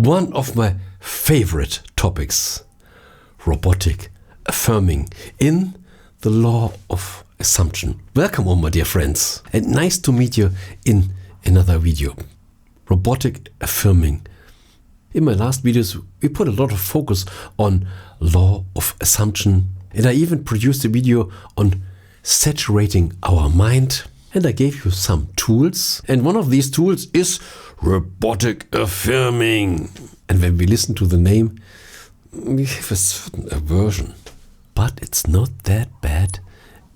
One of my favorite topics, robotic affirming in the law of assumption. Welcome, all my dear friends, and nice to meet you in another video. Robotic affirming. In my last videos, we put a lot of focus on law of assumption, and I even produced a video on saturating our mind, and I gave you some tools, and one of these tools is robotic affirming. And when we listen to the name, we have a certain aversion, but it's not that bad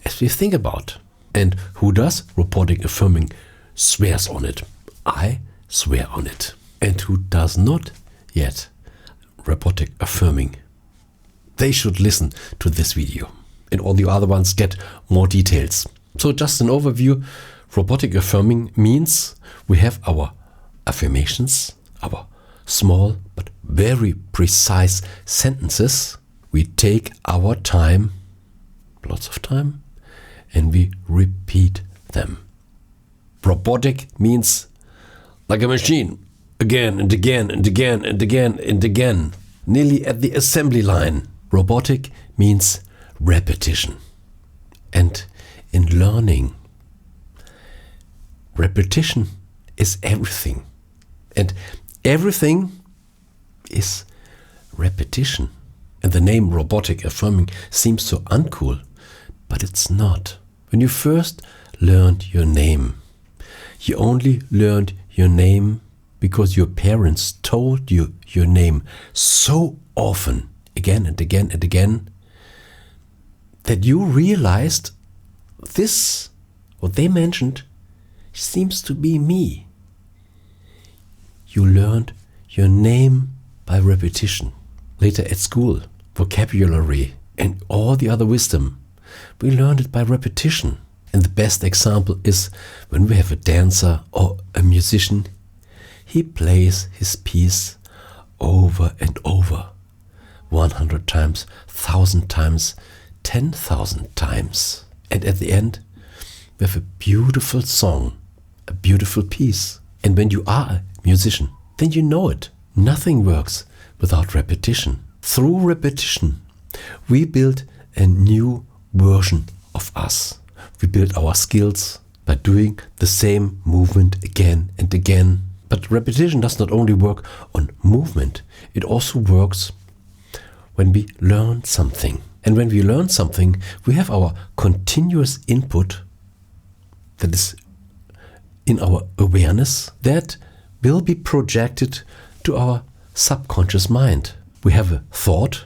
as we think about. And who does robotic affirming swears on it? I swear on it. And who does not yet robotic affirming? They should listen to this video, and all the other ones get more details. So just an overview, robotic affirming means we have our affirmations, our small but very precise sentences. We take our time, lots of time, and we repeat them. Robotic means like a machine, again and again and again and again and again, nearly at the assembly line. Robotic means repetition. And in learning, repetition is everything. And everything is repetition. And the name robotic affirming seems so uncool, but it's not. When you first learned your name, you only learned your name because your parents told you your name so often, again and again and again, that you realized this, what they mentioned, seems to be me. You learned your name by repetition. Later at school, vocabulary and all the other wisdom, we learned it by repetition. And the best example is when we have a dancer or a musician. He plays his piece over and over, 100 times, 1,000 times, 10,000 times. And at the end, we have a beautiful song, a beautiful piece. And when you are a musician, then you know it. Nothing works without repetition. Through repetition, we build a new version of us. We build our skills by doing the same movement again and again. But repetition does not only work on movement, it also works when we learn something. And when we learn something, we have our continuous input that is in our awareness that will be projected to our subconscious mind. We have a thought,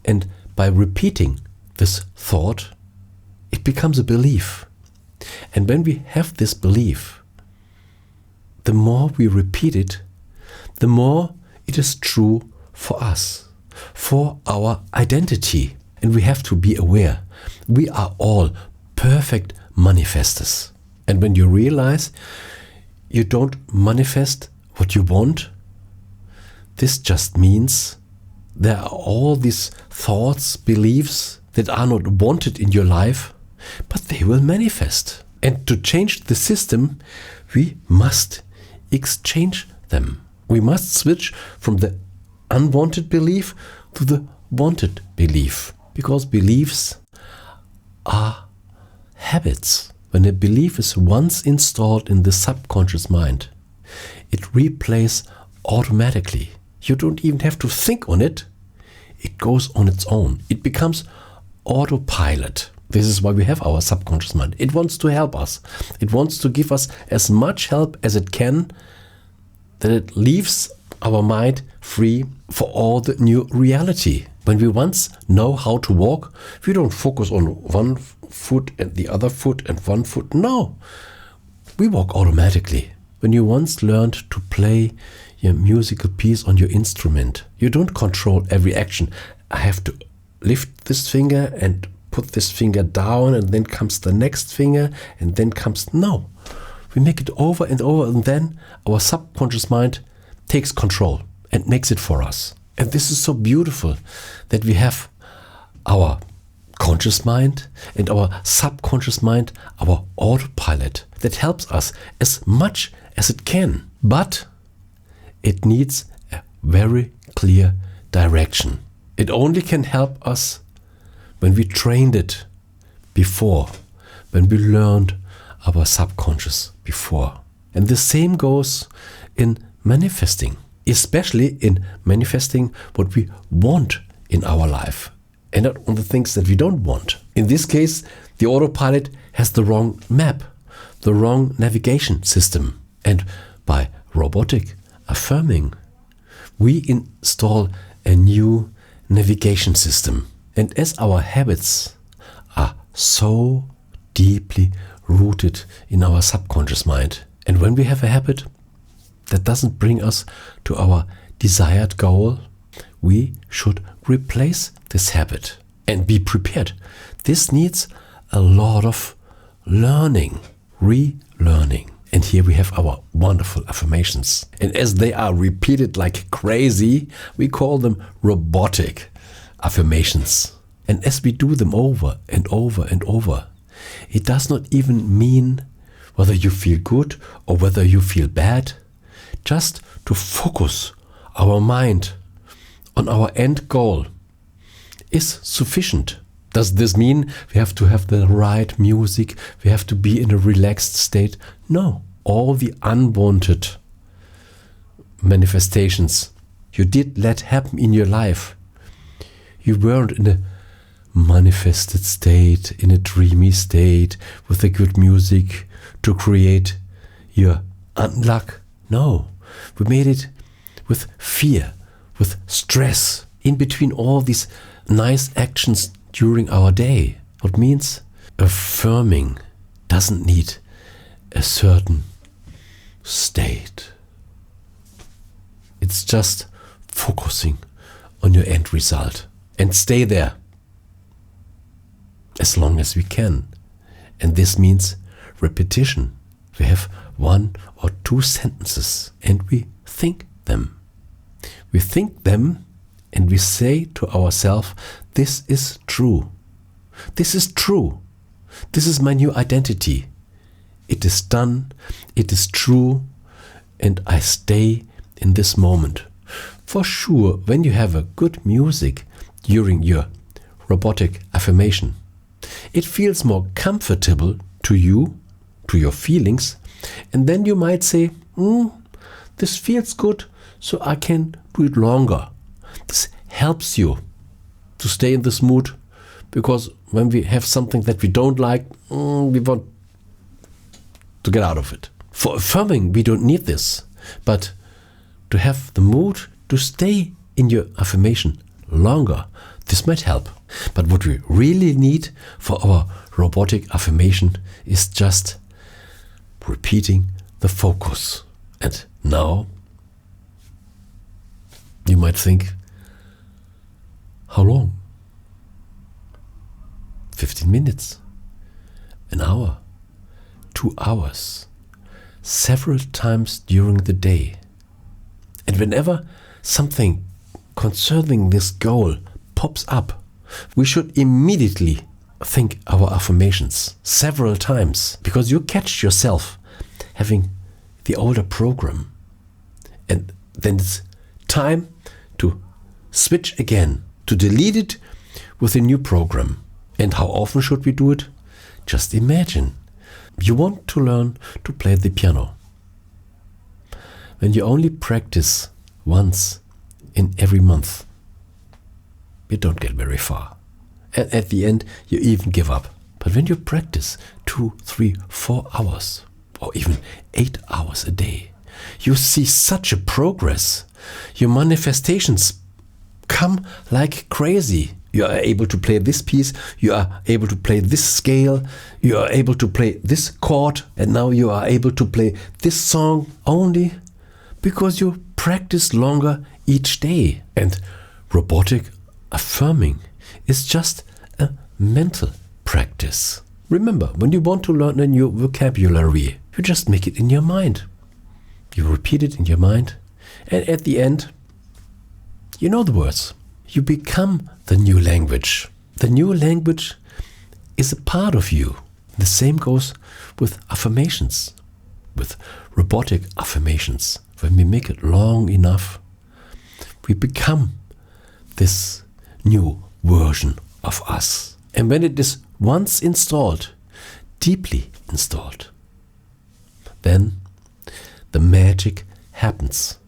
and by repeating this thought, it becomes a belief. And when we have this belief, the more we repeat it, the more it is true for us, for our identity. And we have to be aware, we are all perfect manifestors. And when you realize you don't manifest what you want, this just means there are all these thoughts, beliefs that are not wanted in your life, but they will manifest. And to change the system, we must exchange them. We must switch from the unwanted belief to the wanted belief, because beliefs are habits. When a belief is once installed in the subconscious mind, it replays automatically. You don't even have to think on it. It goes on its own. It becomes autopilot. This is why we have our subconscious mind. It wants to help us. It wants to give us as much help as it can, that it leaves our mind free for all the new reality. When we once know how to walk, we don't focus on one foot and the other foot and one foot. No, we walk automatically. When you once learned to play your musical piece on your instrument, you don't control every action. I have to lift this finger and put this finger down, and then comes the next finger, and then comes... No, we make it over and over, and then our subconscious mind takes control and makes it for us. And this is so beautiful that we have our conscious mind and our subconscious mind, our autopilot, that helps us as much as it can. But it needs a very clear direction. It only can help us when we trained it before, when we learned our subconscious before. And the same goes in manifesting, especially in manifesting what we want in our life and not on the things that we don't want. In this case, the autopilot has the wrong map, the wrong navigation system. And by robotic affirming, we install a new navigation system. And as our habits are so deeply rooted in our subconscious mind, and when we have a habit that doesn't bring us to our desired goal, we should replace this habit and be prepared. This needs a lot of learning, relearning. And here we have our wonderful affirmations. And as they are repeated like crazy, we call them robotic affirmations. And as we do them over and over and over, it does not even mean whether you feel good or whether you feel bad. Just to focus our mind on our end goal is sufficient. Does this mean we have to have the right music? We have to be in a relaxed state? No. All the unwanted manifestations you did let happen in your life, you weren't in a manifested state, in a dreamy state, with the good music to create your unluck. No, we made it with fear, with stress, in between all these nice actions during our day. What means affirming doesn't need a certain state. It's just focusing on your end result and stay there as long as we can. And this means repetition. We have 1 or 2 sentences and we think them. We think them and we say to ourselves, this is true. This is true. This is my new identity. It is done. It is true. And I stay in this moment. For sure, when you have a good music during your robotic affirmation, it feels more comfortable to you, to your feelings, and then you might say, this feels good, so I can do it longer. This helps you to stay in this mood, because when we have something that we don't like, we want to get out of it. For affirming, we don't need this, but to have the mood to stay in your affirmation longer, this might help. But what we really need for our robotic affirmation is just repeating the focus. And now you might think, how long? 15 minutes, an hour, 2 hours, several times during the day. And whenever something concerning this goal pops up, we should immediately think our affirmations several times, because you catch yourself having the older program. And then it's time to switch again, to delete it with a new program. And how often should we do it? Just imagine. You want to learn to play the piano. When you only practice once in every month, you don't get very far. And at the end, you even give up. But when you practice 2, 3, 4 hours, or even 8 hours a day, you see such a progress. Your manifestations come like crazy. You are able to play this piece, you are able to play this scale, you are able to play this chord, and now you are able to play this song only because you practice longer each day. And robotic affirming is just a mental practice. Remember, when you want to learn a new vocabulary, you just make it in your mind. You repeat it in your mind, and at the end, you know the words. You become the new language. The new language is a part of you. The same goes with affirmations, with robotic affirmations. when we make it long enough, we become this new version of us. And when it is once installed, deeply installed, then the magic happens.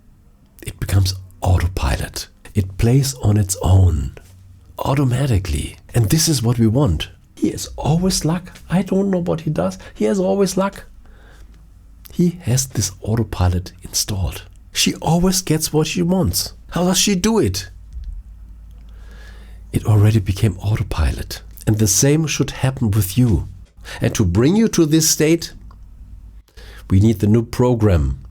It becomes autopilot. It plays on its own, automatically. And this is what we want. He has always luck. I don't know what he does. He has always luck. He has this autopilot installed. She always gets what she wants. How does she do it? It already became autopilot. And the same should happen with you. And to bring you to this state, we need the new program.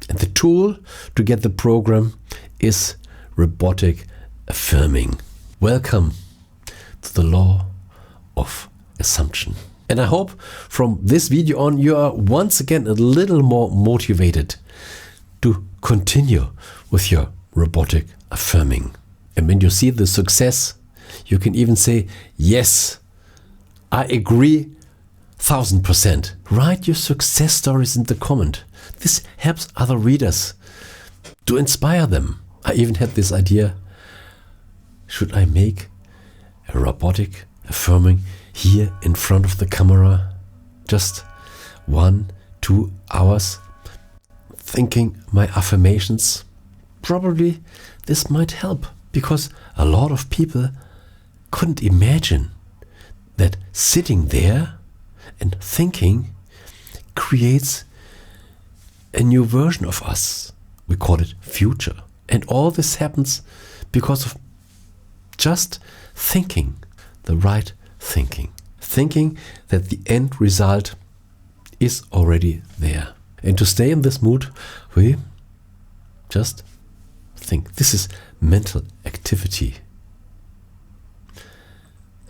And the tool to get the program is Robotic Affirming. Welcome to the law of assumption. And I hope from this video on you are once again a little more motivated to continue with your robotic affirming. And when you see the success, you can even say, yes, I agree 1000%. Write your success stories in the comment. This helps other readers to inspire them. I even had this idea, should I make a robotic affirming here in front of the camera? Just 1-2 hours thinking my affirmations. Probably this might help, because a lot of people couldn't imagine that sitting there and thinking creates a new version of us. We call it future. And all this happens because of just thinking the right thinking. Thinking that the end result is already there. And to stay in this mood, we just think. This is mental activity.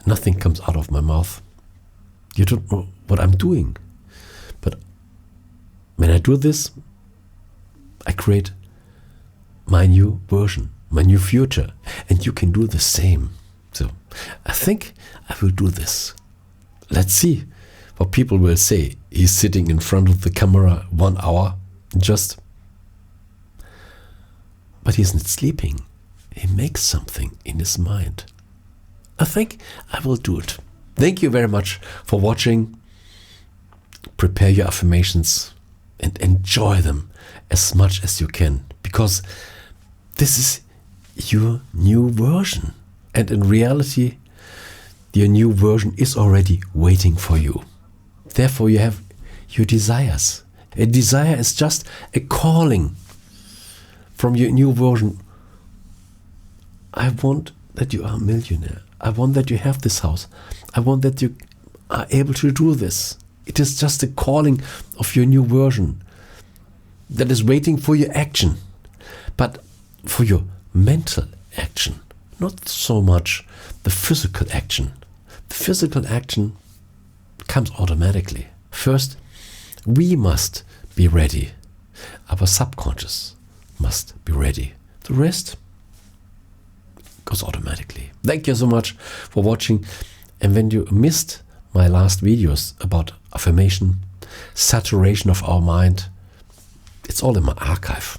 Nothing comes out of my mouth. You don't know what I'm doing. But when I do this, I create my new version, my new future. And you can do the same. So I think I will do this. Let's see what people will say. He's sitting in front of the camera 1 hour, but he's not sleeping. He makes something in his mind. I think I will do it. Thank you very much for watching. Prepare your affirmations and enjoy them as much as you can, because this is your new version. And in reality, your new version is already waiting for you. Therefore, you have your desires. A desire is just a calling from your new version. I want that you are a millionaire. I want that you have this house. I want that you are able to do this. It is just a calling of your new version that is waiting for your action, but for your mental action, not so much the physical action. The physical action comes automatically. First, we must be ready. Our subconscious must be ready. The rest goes automatically. Thank you so much for watching. And when you missed my last videos about affirmation, saturation of our mind, it's all in my archive.